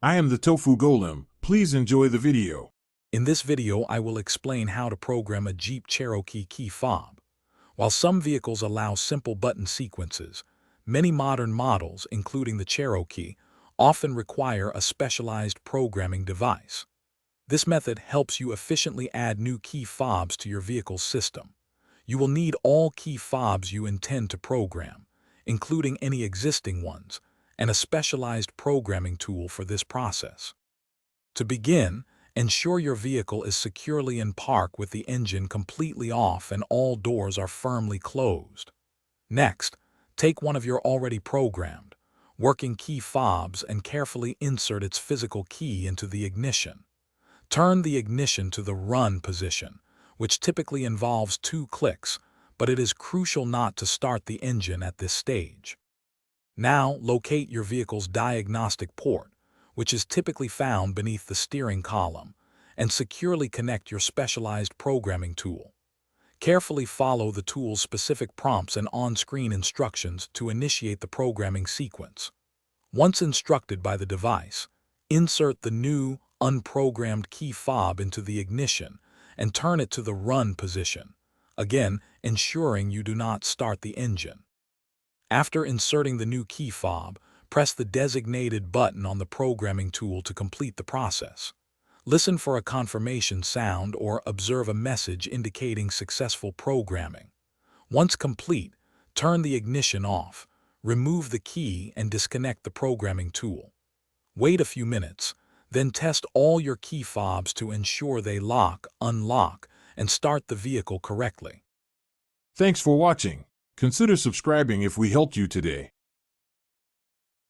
I am the Tofu Golem. Please enjoy the video. In this video, I will explain how to program a Jeep Cherokee key fob. While some vehicles allow simple button sequences, many modern models, including the Cherokee, often require a specialized programming device. This method helps you efficiently add new key fobs to your vehicle's system. You will need all key fobs you intend to program, including any existing ones, and a specialized programming tool for this process. To begin, ensure your vehicle is securely in park with the engine completely off and all doors are firmly closed. Next, take one of your already programmed, working key fobs and carefully insert its physical key into the ignition. Turn the ignition to the run position, which typically involves 2 clicks, but it is crucial not to start the engine at this stage. Now, locate your vehicle's diagnostic port, which is typically found beneath the steering column, and securely connect your specialized programming tool. Carefully follow the tool's specific prompts and on-screen instructions to initiate the programming sequence. Once instructed by the device, insert the new, unprogrammed key fob into the ignition and turn it to the run position, again ensuring you do not start the engine. After inserting the new key fob, press the designated button on the programming tool to complete the process. Listen for a confirmation sound or observe a message indicating successful programming. Once complete, turn the ignition off, remove the key and disconnect the programming tool. Wait a few minutes, then test all your key fobs to ensure they lock, unlock, and start the vehicle correctly. Thanks for watching. Consider subscribing if we helped you today.